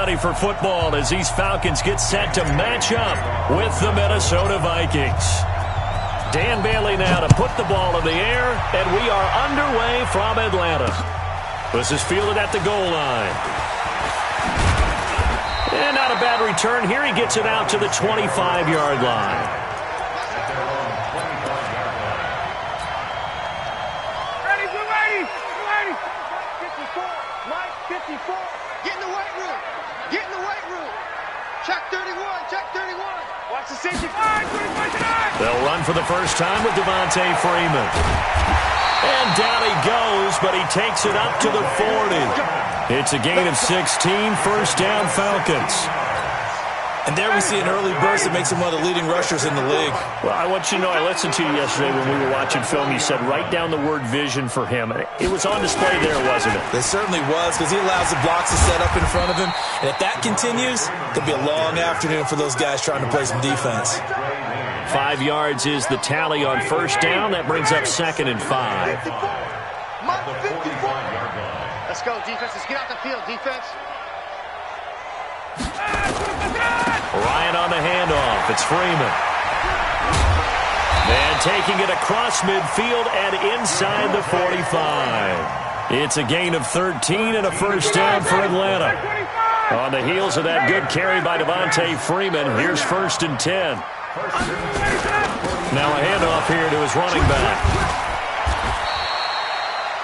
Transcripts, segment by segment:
ready for football as these Falcons get set to match up with the Minnesota Vikings. Dan Bailey now to put the ball in the air, and we are underway from Atlanta. This is fielded at the goal line. And not a bad return here. He gets it out to the 25-yard line. Get in the weight room. Get in the weight room. Check 31. Check 31. Watch the safety. They'll run for the first time with Devontae Freeman. And down he goes, but he takes it up to the 40. It's a gain of 16, first down Falcons. And there we see an early burst that makes him one of the leading rushers in the league. Well, I want you to know, I listened to you yesterday when we were watching film. You said write down the word vision for him. It was on display there, wasn't it? It certainly was, because he allows the blocks to set up in front of him. And if that continues, it could be a long afternoon for those guys trying to play some defense. 5 yards is the tally on first down. That brings up 2nd and 5. Let's go, defense. Let's get out the field, defense. Ryan on the handoff. It's Freeman. And taking it across midfield and inside the 45. It's a gain of 13 and a first down for Atlanta. On the heels of that good carry by Devontae Freeman, here's 1st and 10. Now a handoff here to his running back.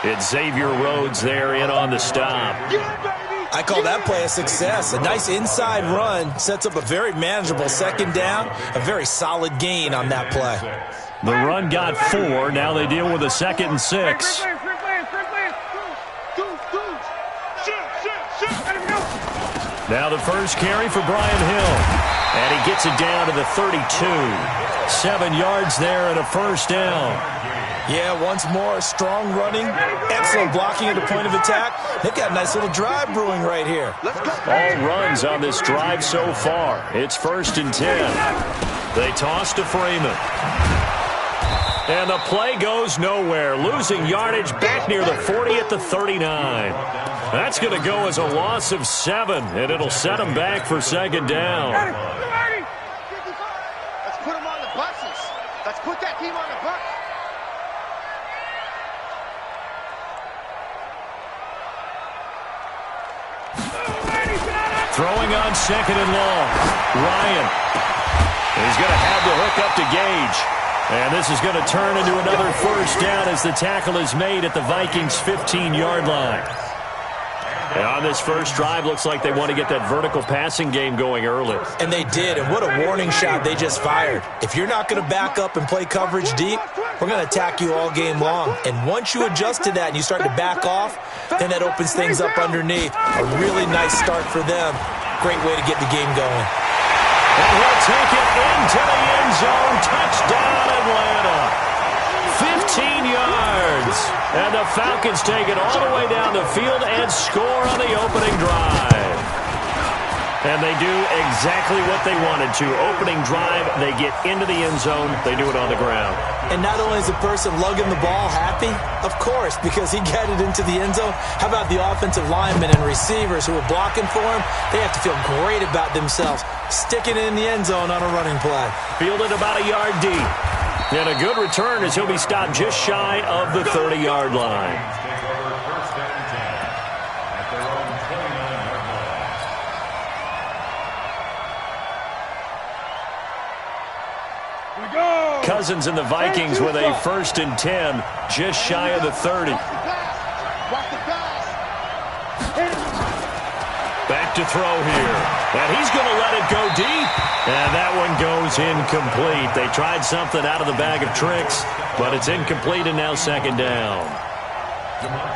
It's Xavier Rhodes there in on the stop. I call that play a success. A nice inside run sets up a very manageable 2nd down. A very solid gain on that play. The run got 4. Now they deal with a 2nd and 6. Now the first carry for Brian Hill. And he gets it down to the 32. 7 yards there and a first down. Yeah, once more, strong running, excellent blocking at the point of attack. They've got a nice little drive brewing right here. All runs on this drive so far. It's 1st and 10. They toss to Freeman. And the play goes nowhere. Losing yardage back near the 40 at the 39. That's going to go as a loss of 7, and it'll set them back for 2nd down. Let's put them on the buses. Let's put that team on the bus. Throwing on 2nd and long. Ryan. He's going to have the hook up to Gage. And this is going to turn into another first down as the tackle is made at the Vikings' 15-yard line. And on this first drive, looks like they want to get that vertical passing game going early. And they did, and what a warning shot they just fired. If you're not going to back up and play coverage deep, we're going to attack you all game long. And once you adjust to that and you start to back off, then that opens things up underneath. A really nice start for them. Great way to get the game going. And he'll take it into the end zone. Touchdown, Atlanta. 15 yards. And the Falcons take it all the way down the field and score on the opening drive. And they do exactly what they wanted to. Opening drive, they get into the end zone. They do it on the ground. And not only is the person lugging the ball happy, of course, because he got it into the end zone. How about the offensive linemen and receivers who are blocking for him? They have to feel great about themselves, sticking it in the end zone on a running play. Fielded about a yard deep. And a good return as he'll be stopped just shy of the 30-yard line. Cousins and the Vikings with a 1st and 10, just shy of the 30. Back to throw here. And he's going to let it go deep. And that one goes incomplete. They tried something out of the bag of tricks, but it's incomplete and now 2nd down.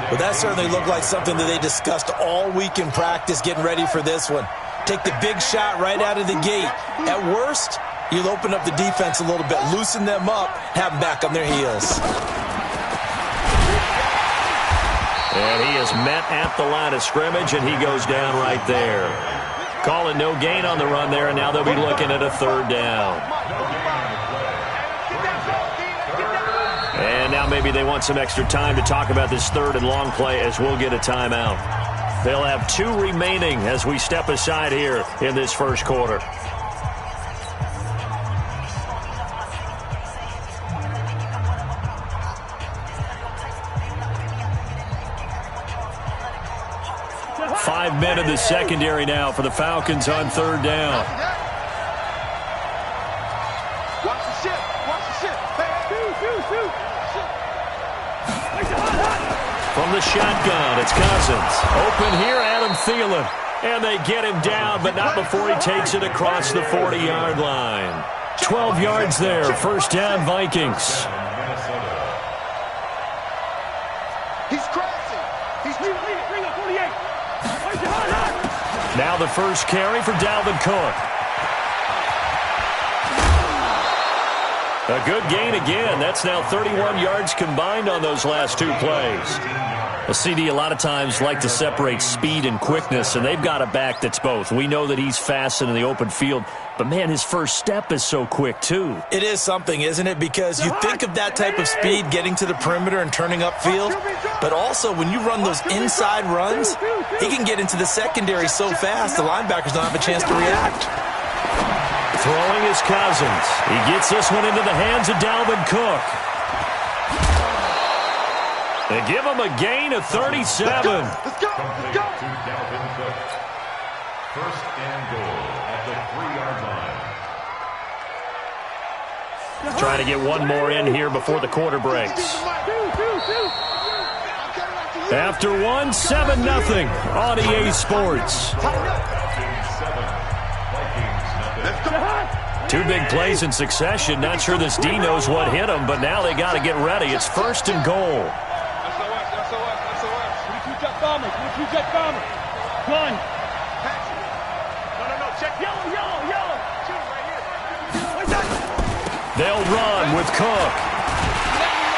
Well, that certainly looked like something that they discussed all week in practice getting ready for this one. Take the big shot right out of the gate. At worst, you'll open up the defense a little bit, loosen them up, have them back on their heels. And he is met at the line of scrimmage, and he goes down right there. Calling no gain on the run there, and now they'll be looking at a 3rd down. And now maybe they want some extra time to talk about this 3rd and long play as we'll get a timeout. They'll have 2 remaining as we step aside here in this first quarter. Five men in the secondary now for the Falcons on third down. Watch the ship. Watch the ship. From the shotgun, it's Cousins. Open here, Adam Thielen. And they get him down, but not before he takes it across the 40-yard line. 12 yards there, first down Vikings. He's crashing. He's bring up 48. Now the first carry for Dalvin Cook. A good gain again. That's now 31 yards combined on those last 2 plays. A CD a lot of times like to separate speed and quickness, and they've got a back that's both. We know that he's fast in the open field, but, man, his first step is so quick, too. It is something, isn't it? Because you think of that type of speed getting to the perimeter and turning upfield, but also when you run those inside runs, he can get into the secondary so fast the linebackers don't have a chance to react. Throwing is Cousins. He gets this one into the hands of Dalvin Cook. They give him a gain of 37. Let's go. Let's go. Dalvin Cook. First and goal at the 3-yard line. Trying to get one more in here before the quarter breaks. After one, 7-0 on EA Sports. 2 big plays in succession. Not sure this D knows what hit him, but now they got to get ready. It's first and goal. Gun. No. Check yellow. They'll run with Cook.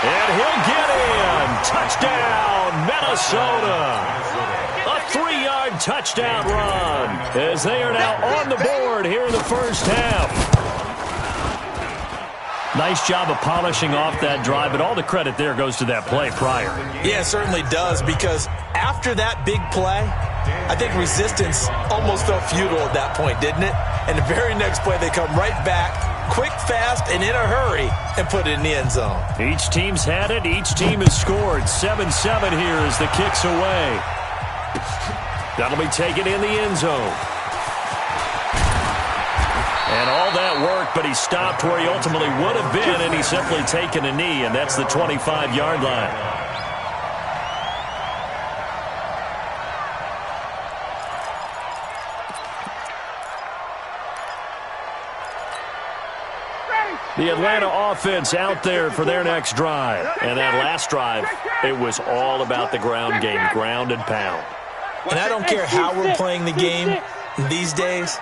And he'll get in. Touchdown, Minnesota. A 3-yard touchdown run as they are now on the board here in the first half. Nice job of polishing off that drive, but all the credit there goes to that play prior. Yeah, it certainly does, because after that big play, I think resistance almost felt futile at that point, didn't it? And the very next play, they come right back, quick, fast, and in a hurry, and put it in the end zone. Each team's had it. Each team has scored. 7-7 here as the kick's away. That'll be taken in the end zone. And all that work, but he stopped where he ultimately would have been, and he's simply taken a knee, and that's the 25-yard line. The Atlanta offense out there for their next drive. And that last drive, it was all about the ground game, ground and pound. And I don't care how we're playing the game these days,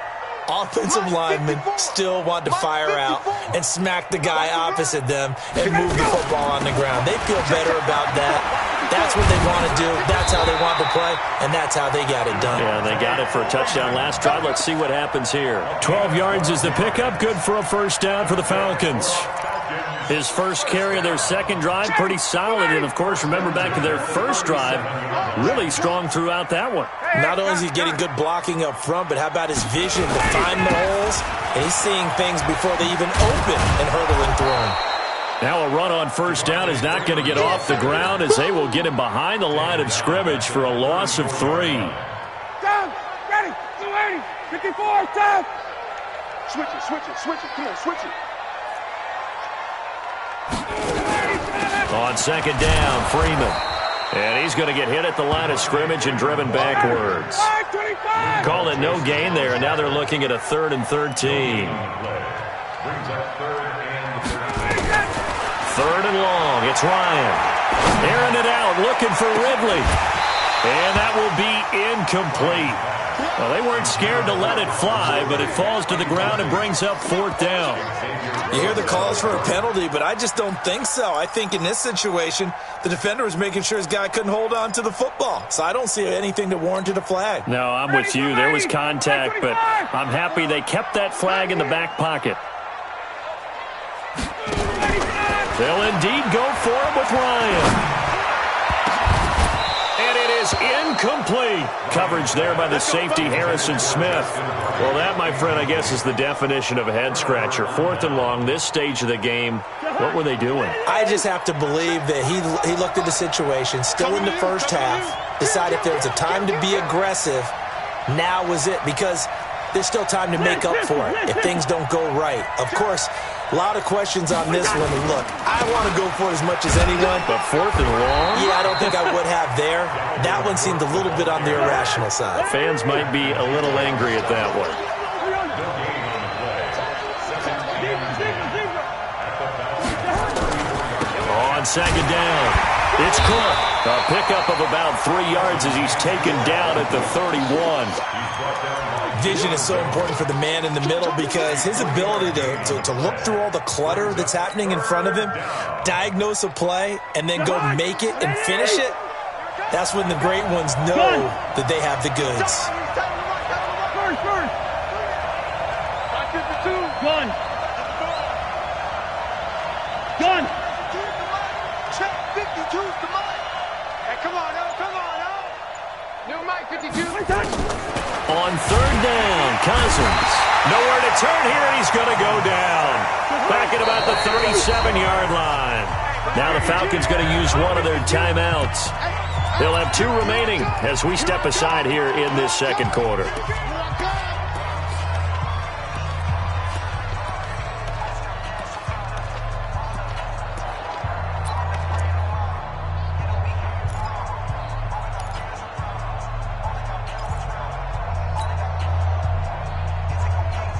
offensive linemen still want to fire out and smack the guy opposite them and move the football on the ground. They feel better about that. That's what they want to do. That's how they want to play, and that's how they got it done. Yeah, they got it for a touchdown last drive. Let's see what happens here. 12 yards is the pickup. Good for a first down for the Falcons. His first carry of their second drive, pretty solid. And, of course, remember back to their first drive, really strong throughout that one. Not only is he getting good blocking up front, but how about his vision to find the holes? And he's seeing things before they even open and hurdling through them. Now a run on first down is not going to get off the ground as they will get him behind the line of scrimmage for a loss of 3. Down. Ready. 280. 54. Down. Switch it. Come on, switch it. On second down, Freeman. And he's going to get hit at the line of scrimmage and driven backwards. Call it no gain there, and now they're looking at a 3rd and 13. Third and long. It's Ryan. Airing it out, looking for Ridley. And that will be incomplete. Well, they weren't scared to let it fly, but it falls to the ground and brings up 4th down. You hear the calls for a penalty, but I just don't think so. I think in this situation, the defender was making sure his guy couldn't hold on to the football. So I don't see anything that warranted a flag. No, I'm with you. There was contact, but I'm happy they kept that flag in the back pocket. They'll indeed go for it with Ryan. And it is is incomplete. Coverage there by the safety, Harrison Smith. Well, that, my friend, I guess is the definition of a head-scratcher. 4th and long, this stage of the game. What were they doing? I just have to believe that he looked at the situation, still in the first half, decided if there was a time to be aggressive, now was it, because there's still time to make up for it if things don't go right. Of course, a lot of questions on this one. And look, I want to go for it as much as anyone. But 4th and long? Yeah, I don't think I would have there. That one seemed a little bit on the irrational side. Fans might be a little angry at that one. On 2nd down, it's Cook. A pickup of about 3 yards as he's taken down at the 31. Vision is so important for the man in the middle because his ability to look through all the clutter that's happening in front of him, diagnose a play, and then go make it and finish it, that's when the great ones know that they have the goods. Gun. Check 52's the mic. Hey, come on, New mic 52. On 3rd down, Cousins. Nowhere to turn here, and he's going to go down. Back at about the 37-yard line. Now the Falcons going to use one of their timeouts. They'll have 2 remaining as we step aside here in this 2nd quarter.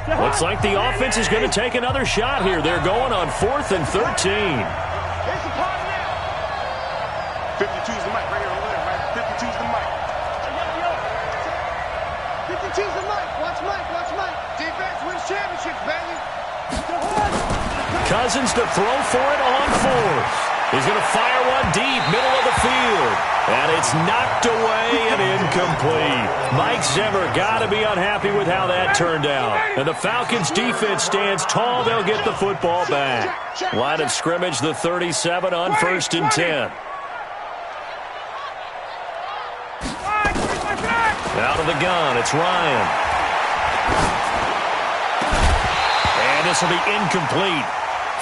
Looks like the offense is going to take another shot here. They're going on 4th and 13. Here's the party now. 52's the mic right here over there, right? 52's the mic. 52's the mic. Watch Mike. Defense wins championships, baby. Cousins to throw for it on 4th. He's going to fire one deep, middle of the field. And it's knocked away and incomplete. Mike Zimmer got to be unhappy with how that turned out. And the Falcons defense stands tall. They'll get the football back. Line of scrimmage, the 37 on 1st and 10. Out of the gun, it's Ryan. And this will be incomplete.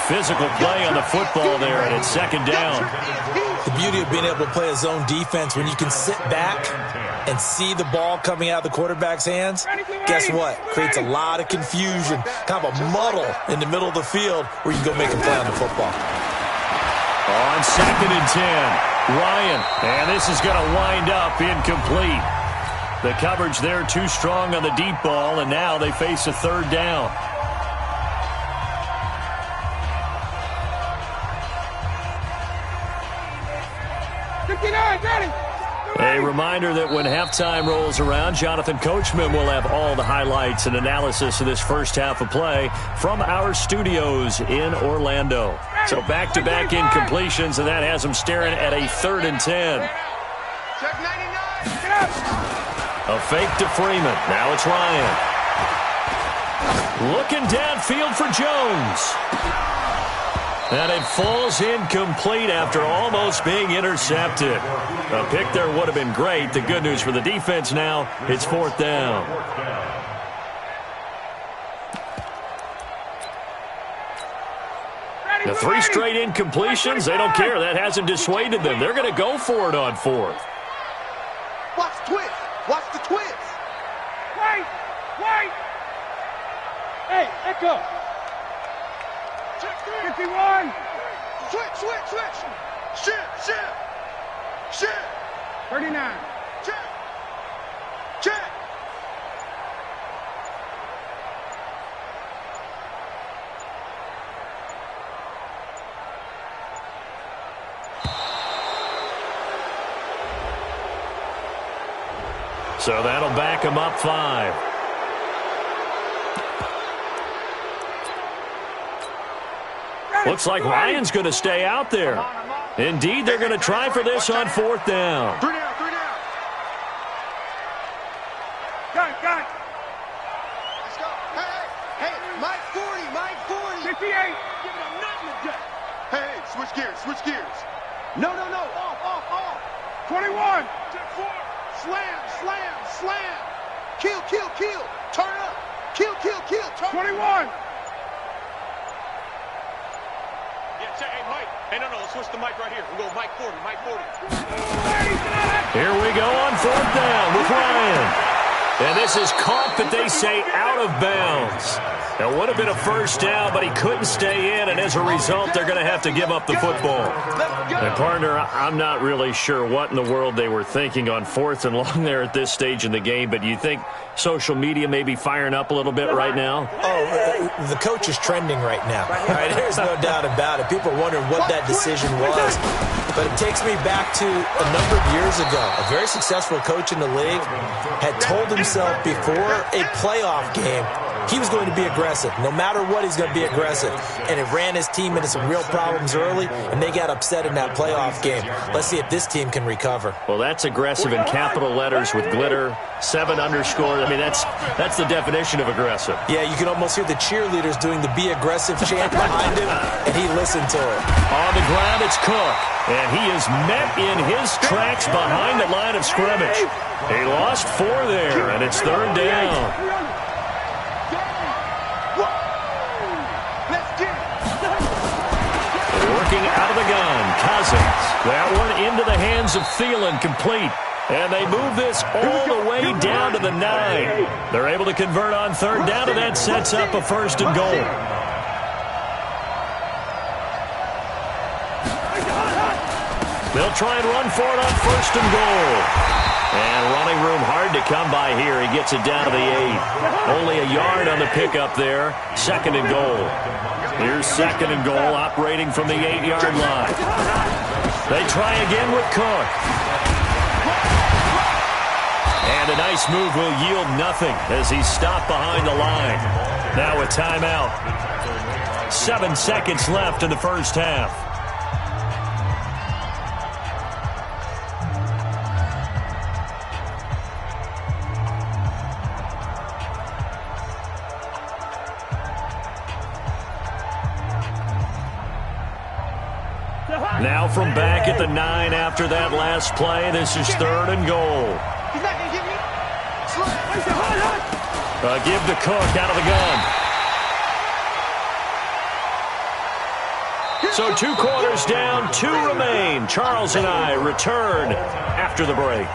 Physical play on the football there, and it's 2nd down. The beauty of being able to play a zone defense, when you can sit back and see the ball coming out of the quarterback's hands, guess what? Creates a lot of confusion, kind of a muddle in the middle of the field where you can go make a play on the football. On 2nd and 10, Ryan, and this is going to wind up incomplete. The coverage there too strong on the deep ball, and now they face a 3rd down. A reminder that when halftime rolls around, Jonathan Coachman will have all the highlights and analysis of this first half of play from our studios in Orlando. So back-to-back incompletions, and that has them staring at a 3rd and 10. Check 99. Get up. A fake to Freeman. Now it's Ryan. Looking downfield for Jones. And it falls incomplete after almost being intercepted. A pick there would have been great. The good news for the defense now, it's 4th down. The 3 straight incompletions, they don't care. That hasn't dissuaded them. They're going to go for it on 4th. Watch the twist. Watch the twist. Wait. Hey, echo. 51. Switch. Shift. 39. Check. So that'll back him up 5. Looks like Ryan's going to stay out there. Indeed, they're going to try for this on 4th down. 3 down. Got it. Let's go. Hey, Mike 40. 58. Give him nothing to get. Hey, switch gears. No. Off. 21. Slam, slam, slam. Kill, kill, kill. Turn up. Kill, kill, kill. Turn 21. Yeah, check. Hey, Mike. Hey, no, let's switch the mic right here. We'll go Mike 40, Mike 40. Here we go on 4th down with Ryan. And this is caught, but they say out of bounds. It would have been a 1st down, but he couldn't stay in, and as a result, they're going to have to give up the football. And, partner, I'm not really sure what in the world they were thinking on 4th and long there at this stage in the game, but do you think social media may be firing up a little bit right now? Oh, the coach is trending right now. Right? There's no doubt about it. People are wondering what that decision was. But it takes me back to a number of years ago. A very successful coach in the league had told himself before a playoff game he was going to be aggressive. No matter what, he's going to be aggressive. And it ran his team into some real problems early, and they got upset in that playoff game. Let's see if this team can recover. Well, that's aggressive in capital letters with glitter, 7 underscore. I mean, that's the definition of aggressive. Yeah, you can almost hear the cheerleaders doing the be aggressive chant behind him, and he listened to it. On the ground, it's Cook, and he is met in his tracks behind the line of scrimmage. He lost 4 there, and it's 3rd down. Working out of the gun, Cousins. That one into the hands of Thielen, complete. And they move this all the way down to the 9. They're able to convert on 3rd down, and that sets up a 1st and goal. They'll try and run for it on 1st and goal. And running room hard to come by here. He gets it down to the 8. Only a yard on the pickup there. 2nd and goal. Here's 2nd and goal, operating from the 8-yard line. They try again with Cook. And a nice move will yield nothing as he's stopped behind the line. Now a timeout. 7 seconds left in the 1st half. Now from back at the 9 after that last play, this is 3rd and goal. Give to Cook out of the gun. So 2 quarters down, 2 remain. Charles and I return after the break.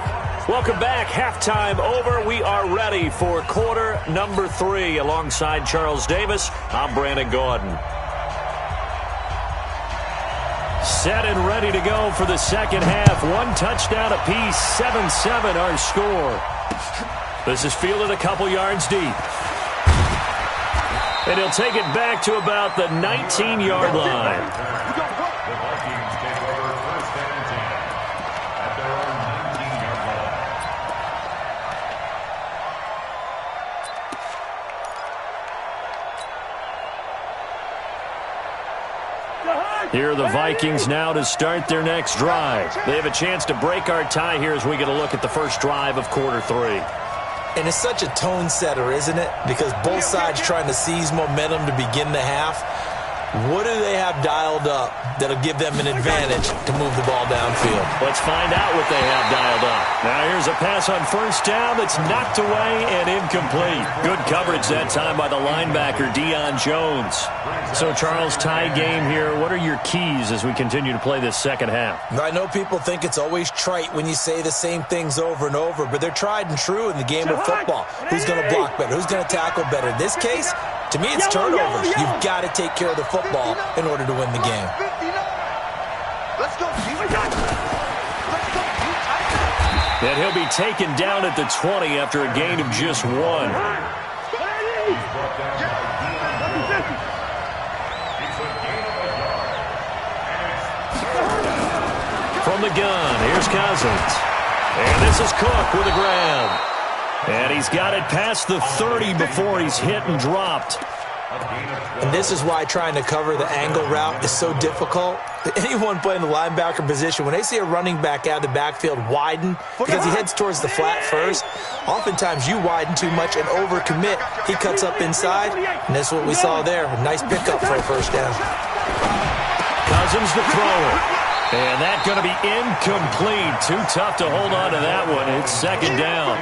Welcome back. Halftime over. We are ready for quarter number 3. Alongside Charles Davis, I'm Brandon Gordon. Set and ready to go for the 2nd half. 1 touchdown apiece, 7-7 our score. This is fielded a couple yards deep. And he'll take it back to about the 19-yard line. The Vikings take over 1st and 10 at their own 19-yard line. Here are the Vikings now to start their next drive. They have a chance to break our tie here as we get a look at the first drive of quarter 3. And it's such a tone setter, isn't it? Because both sides trying to seize momentum to begin the half. What do they have dialed up that'll give them an advantage to move the ball downfield? Let's find out what they have dialed up. Now here's a pass on 1st down that's knocked away and incomplete. Good coverage that time by the linebacker, Deion Jones. So, Charles, tie game here. What are your keys as we continue to play this 2nd half? I know people think it's always trite when you say the same things over and over, but they're tried and true in the game of football. Who's going to block better? Who's going to tackle better? In this case, to me, it's turnovers. You've got to take care of the football in order to win the game. Let's go. And he'll be taken down at the 20 after a gain of just 1. From the gun, here's Cousins. And this is Cook with a grab. And he's got it past the 30 before he's hit and dropped. And this is why trying to cover the angle route is so difficult. Anyone playing the linebacker position, when they see a running back out of the backfield widen because he heads towards the flat first, oftentimes you widen too much and overcommit. He cuts up inside, and that's what we saw there. A nice pickup for a 1st down. Cousins the thrower. And that's going to be incomplete. Too tough to hold on to that one. It's second down.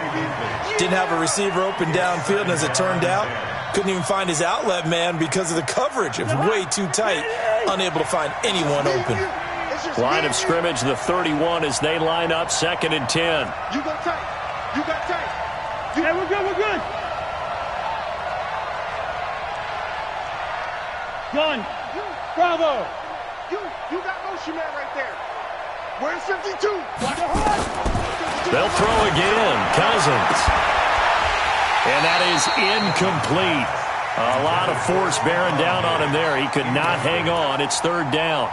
Didn't have a receiver open downfield, and as it turned out, couldn't even find his outlet man because of the coverage. It was way too tight, unable to find anyone open. Line of scrimmage, the 31, as they line up, 2nd and 10. You go tight. You got tight. Yeah, we're good. We're good. Gun. Bravo. You got motion man right there. Where's 52? They'll throw again. Cousins. And that is incomplete. A lot of force bearing down on him there. He could not hang on. It's 3rd down.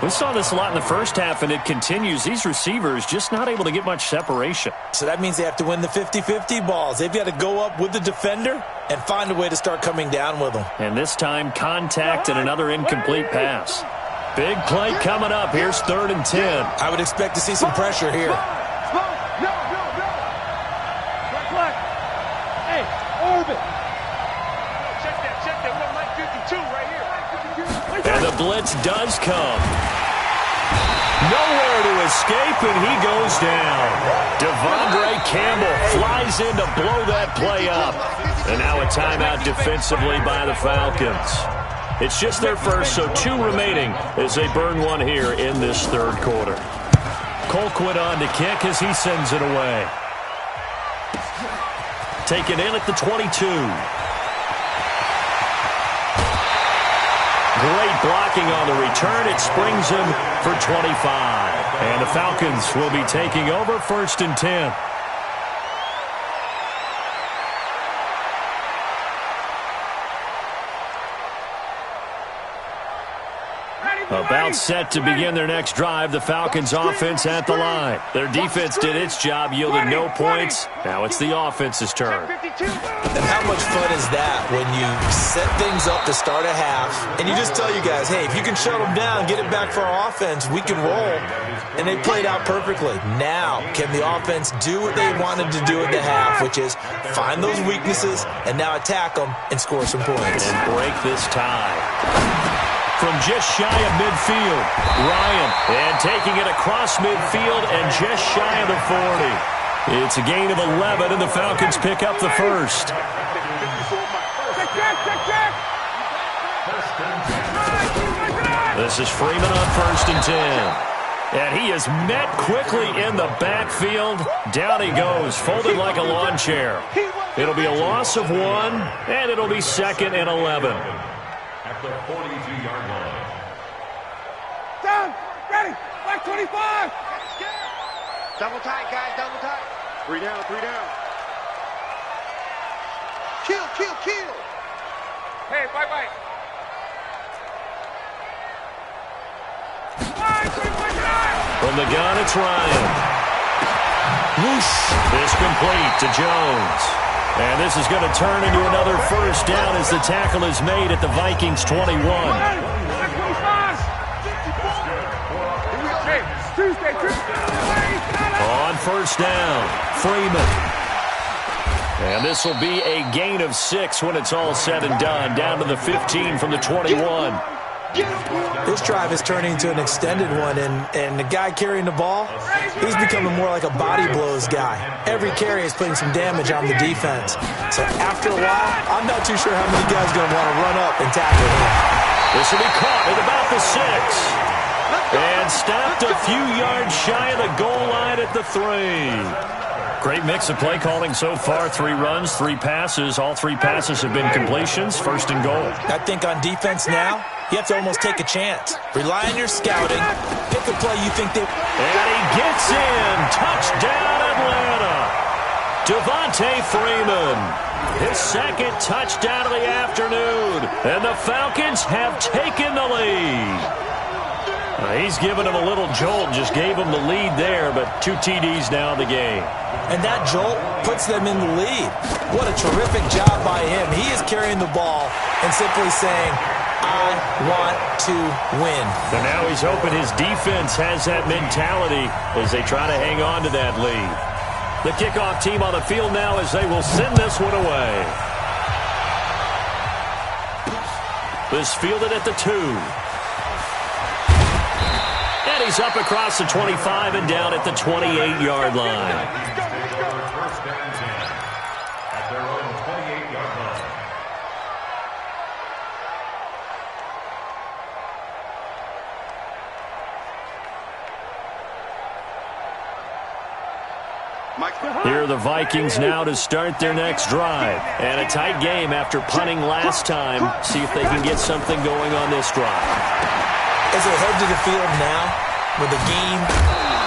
We saw this a lot in the first half, and it continues. These receivers just not able to get much separation. So that means they have to win the 50-50 balls. They've got to go up with the defender and find a way to start coming down with them. And this time, contact and another incomplete pass. Big play coming up. Here's 3rd and 10. I would expect to see some pressure here. No. Black. Hey, orbit. Check that. One like 52 right here. And the blitz does come. Nowhere to escape, and he goes down. Devondre Campbell flies in to blow that play up. And now a timeout defensively by the Falcons. It's just their first, so 2 remaining as they burn one here in this 3rd quarter. Colquitt on to kick as he sends it away. Taken in at the 22. Great blocking on the return. It springs him for 25. And the Falcons will be taking over 1st and 10. About set to begin their next drive. The Falcons offense at the line. Their defense did its job, yielded no points. Now it's the offense's turn. And how much fun is that when you set things up to start a half and you just tell you guys, hey, if you can shut them down, get it back for our offense, we can roll. And they played out perfectly. Now, can the offense do what they wanted to do at the half, which is find those weaknesses and now attack them and score some points. And break this tie. From just shy of midfield, Ryan, and taking it across midfield and just shy of the 40. It's a gain of 11, and the Falcons pick up the first. This is Freeman on 1st and 10. And he is met quickly in the backfield. Down he goes, folded like a lawn chair. It'll be a loss of 1, and it'll be 2nd and 11. At the 42-yard line. Down, ready, like 25. Double tight, guys, double tight. 3 down. Kill. Hey, bye. From the gun, it's Ryan. Whoosh. This complete to Jones. And this is going to turn into another first down as the tackle is made at the Vikings 21. On 1st down, Freeman. And this will be a gain of 6 when it's all said and done. Down to the 15 from the 21. This drive is turning into an extended one, and the guy carrying the ball, he's becoming more like a body blows guy. Every carry is putting some damage on the defense. So after a while, I'm not too sure how many guys are going to want to run up and tackle him. This will be caught at about the 6. And stopped a few yards shy of the goal line at the 3. Great mix of play calling so far. 3 runs, 3 passes. All 3 passes have been completions. 1st and goal. I think on defense now, you have to almost take a chance. Rely on your scouting. Pick a play you think they... And he gets in. Touchdown, Atlanta. Devontae Freeman. His 2nd touchdown of the afternoon. And the Falcons have taken the lead. He's given him a little jolt. Just gave him the lead there, but 2 TDs now in the game. And that jolt puts them in the lead. What a terrific job by him. He is carrying the ball and simply saying, I want to win. And now he's hoping his defense has that mentality as they try to hang on to that lead. The kickoff team on the field now as they will send this one away. This fielded at the 2. And he he's up across the 25 and down at the 28-yard line. First and 10 at their own 28-yard line. Here are the Vikings now to start their next drive. And a tight game after punting last time. See if they can get something going on this drive. As they head to the field now, with the game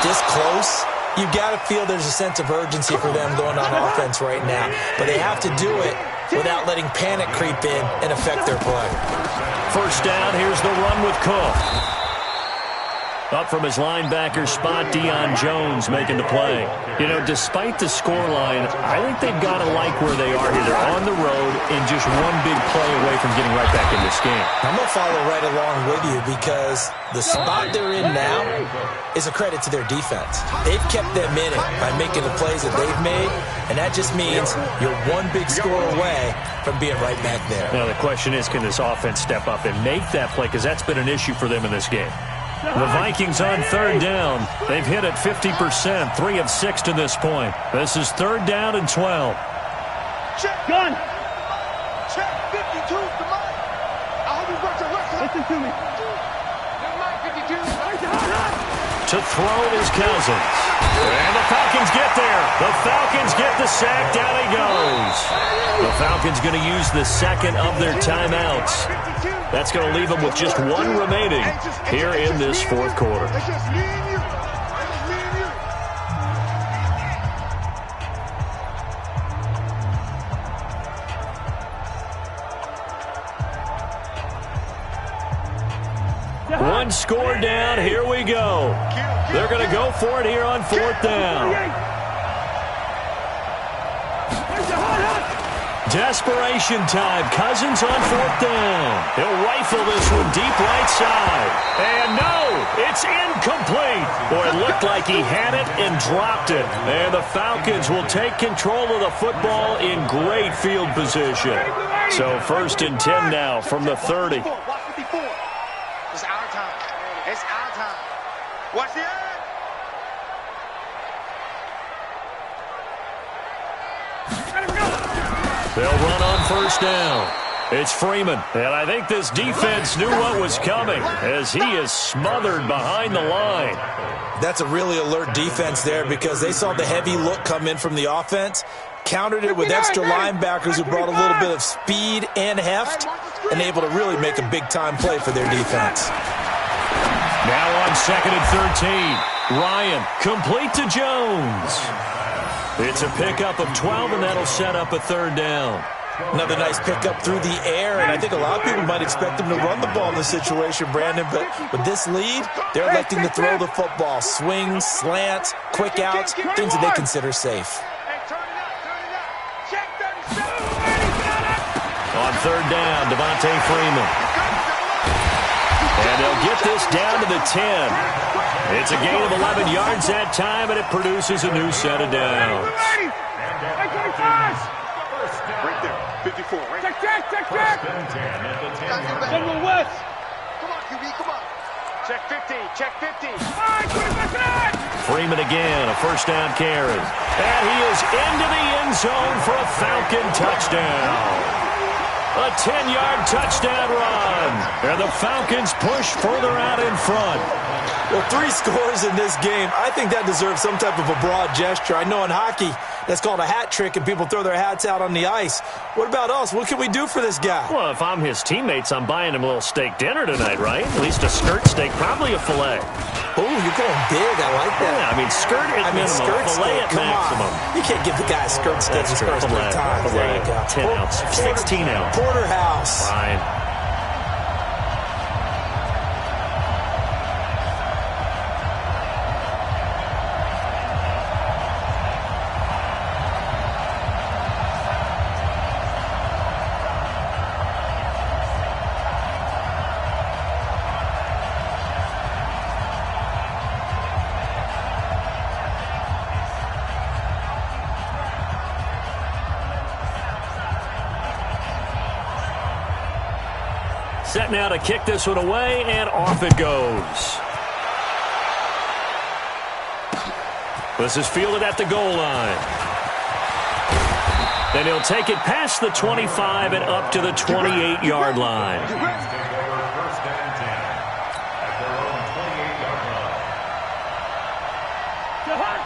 this close, you've got to feel there's a sense of urgency for them going on offense right now. But they have to do it without letting panic creep in and affect their play. First down, here's the run with Cook. Up from his linebacker spot, Deion Jones making the play. You know, despite the scoreline, I think they've got to like where they are here. They're on the road and just one big play away from getting right back in this game. I'm going to follow right along with you because the spot they're in now is a credit to their defense. They've kept them in it by making the plays that they've made, and that just means you're one big score away from being right back there. Now, the question is, can this offense step up and make that play? Because that's been an issue for them in this game. The Vikings on third down. They've hit it 50%, 3 of 6 to this point. This is third down and 12. Check. Gun. Check 52 to Mike. I hope you brought your left. Listen to me. Mike 52. To throw is Cousins. And the Falcons get there. The Falcons get the sack. Down he goes. The Falcons going to use the second of their timeouts. That's going to leave them with just one remaining here in this fourth quarter. It's just me and you. One score down. Here we go. They're going to go for it here on fourth down. Desperation time. Cousins on fourth down. He'll rifle this one deep right side. And no, it's incomplete. Boy, it looked like he had it and dropped it. And the Falcons will take control of the football in great field position. So first and 10 now from the 30. Watch 54. It's our time. It's our time. Watch the end. They'll run on first down. It's Freeman. And I think this defense knew what was coming as he is smothered behind the line. That's a really alert defense there because they saw the heavy look come in from the offense, countered it with extra linebackers who brought a little bit of speed and heft, and able to really make a big-time play for their defense. Now on second and 13. Ryan, complete to Jones. It's a pickup of 12, and that'll set up a third down. Another nice pickup through the air, and I think a lot of people might expect them to run the ball in this situation, Brandon, but with this lead, they're electing to throw the football. Swings, slants, quick outs, things that they consider safe. On third down, Devontae Freeman. And they'll get this down to the 10. It's a gain of 11 yards that time, and it produces a new set of downs. Right there. 54. Right. Check. First and 10 at the 10-yard line. West. Come on, QB. Come on. Check 50. Check 50. Freeman again, a first down carry. And he is into the end zone for a Falcon touchdown. A 10-yard touchdown run. And the Falcons push further out in front. Well, 3 scores in this game. I think that deserves some type of a broad gesture. I know in hockey, that's called a hat trick, and people throw their hats out on the ice. What about us? What can we do for this guy? Well, if I'm his teammates, I'm buying him a little steak dinner tonight, right? At least a skirt steak, probably a filet. Oh, you're going big. I like that. Yeah, I mean, skirt at minimum, skirt filet steak. at maximum. On. You can't give the guy a skirt steak his first 3 times. There you go. 10 ounce, 16 ounce. Porterhouse. Fine. Set now to kick this one away, and off it goes. This is fielded at the goal line. And he'll take it past the 25 and up to the 28-yard line.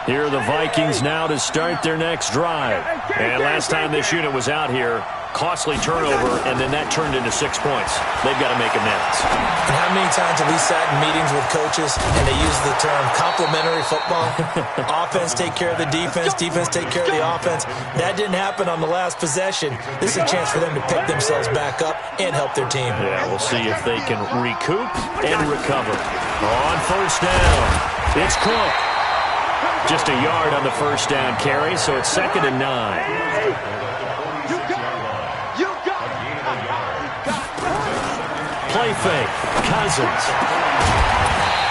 Here are the Vikings now to start their next drive. And last time this unit was out here, costly turnover, and then that turned into 6 points. They've got to make amends. And how many times have we sat in meetings with coaches and they use the term complementary football? Offense take care of the defense, defense take care of the offense. That didn't happen on the last possession. This is a chance for them to pick themselves back up and help their team. Yeah, we'll see if they can recoup and recover. On first down, it's Cook. Just a yard on the first down carry, so it's 2nd and 9. Play fake, Cousins.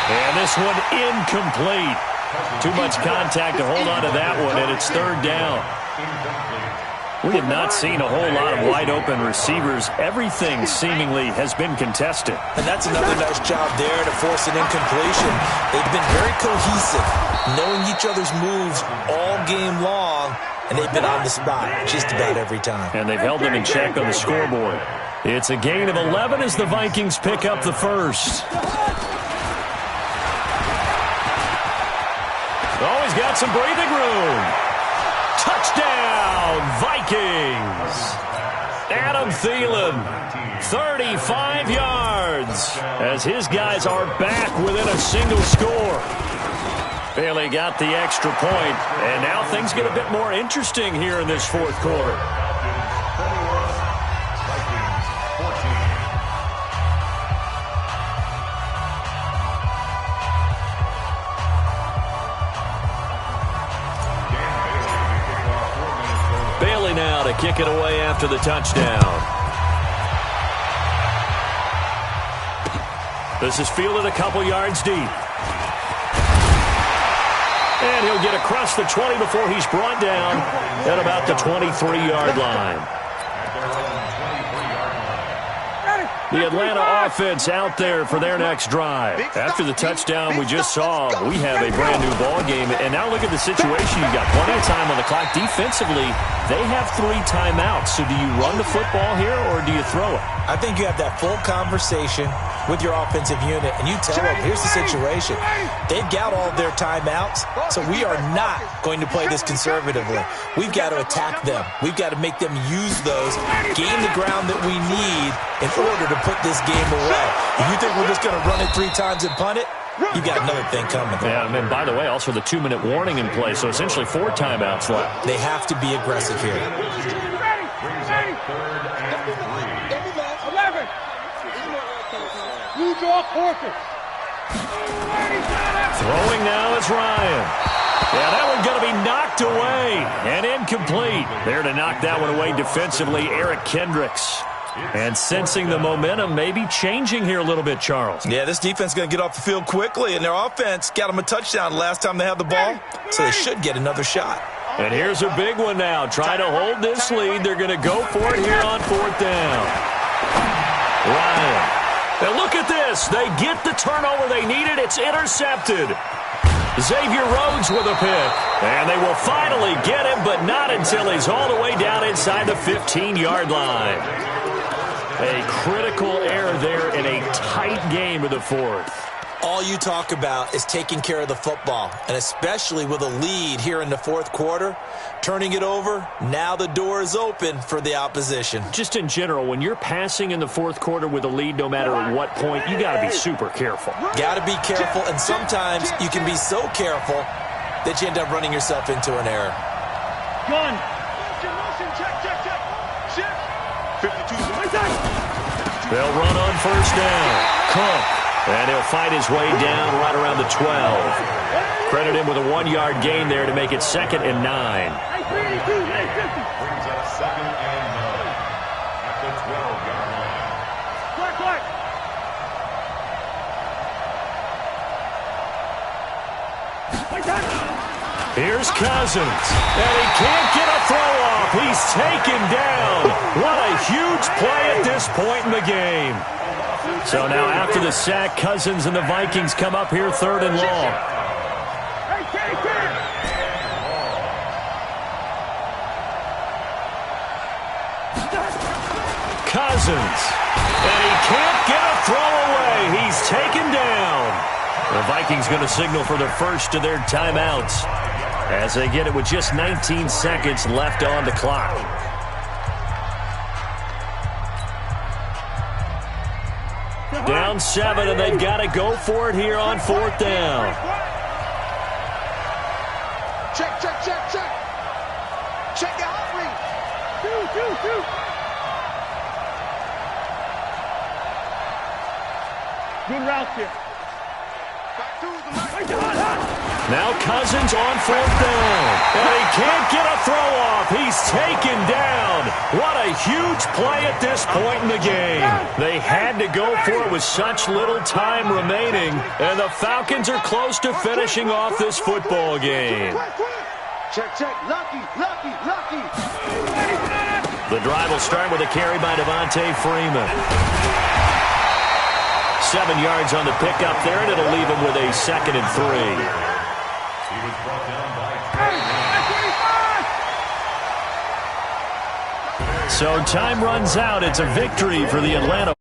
And this one incomplete. Too much contact to hold on to that one, and it's 3rd down. We have not seen a whole lot of wide-open receivers. Everything seemingly has been contested. And that's another nice job there to force an incompletion. They've been very cohesive, knowing each other's moves all game long, and they've been on the spot just about every time. And they've held them in check on the scoreboard. It's a gain of 11 as the Vikings pick up the first. Oh, he's got some breathing room. Touchdown, Vikings. Adam Thielen, 35 yards, as his guys are back within a single score. Bailey got the extra point, and now things get a bit more interesting here in this 4th quarter. Bailey now to kick it away after the touchdown. This is fielded a couple yards deep. And he'll get across the 20 before he's brought down at about the 23-yard line. The Atlanta offense out there for their next drive. After the touchdown we just saw, we have a brand-new ball game. And now look at the situation. You've got plenty of time on the clock. Defensively, they have 3 timeouts. So do you run the football here or do you throw it? I think you have that full conversation with your offensive unit, and you tell them, here's the situation. They've got all of their timeouts, so we are not going to play this conservatively. We've got to attack them. We've got to make them use those, gain the ground that we need in order to put this game away. If you think we're just going to run it 3 times and punt it, you've got another thing coming. Yeah, and by the way, also the 2-minute warning in play, so essentially 4 timeouts left. They have to be aggressive here. Throwing now is Ryan. Yeah, that one's going to be knocked away and incomplete. There to knock that one away defensively, Eric Kendricks. And sensing the momentum maybe changing here a little bit, Charles. Yeah, this defense is going to get off the field quickly, and their offense got them a touchdown last time they had the ball, so they should get another shot. And here's a big one now. Trying to hold this lead. They're going to go for it here on 4th down. Ryan. And look at this. They get the turnover they needed. It's intercepted. Xavier Rhodes with a pick. And they will finally get him, but not until he's all the way down inside the 15-yard line. A critical error there in a tight game of the 4th. All you talk about is taking care of the football, and especially with a lead here in the 4th quarter, turning it over, now the door is open for the opposition. Just in general, when you're passing in the 4th quarter with a lead, no matter at what point, you got to be super careful. Got to be careful, and sometimes you can be so careful that you end up running yourself into an error. Gun. Check. 52. They'll run on first down. Cook. And he'll fight his way down right around the 12. Credit him with a 1-yard gain there to make it 2nd and 9. Brings up 2nd and 9 at the 12-yard line. Here's Cousins. And he can't get a throw off. He's taken down. What a huge play at this point in the game. So now after the sack, Cousins and the Vikings come up here 3rd and long. Cousins. And he can't get a throw away. He's taken down. The Vikings going to signal for the first of their timeouts as they get it with just 19 seconds left on the clock. Down 7, and they've got to go for it here on 4th down. Check, check, check, check. Check the hot read. Shoot. Good route here. Now Cousins on 4th down. And he can't get a throw off. He's taken down. What a huge play at this point in the game. They had to go for it with such little time remaining. And the Falcons are close to finishing off this football game. Check. Lucky. The drive will start with a carry by Devontae Freeman. 7 yards on the pickup there, and it'll leave him with a 2nd and 3. He was brought down by So time runs out. It's a victory for the Atlanta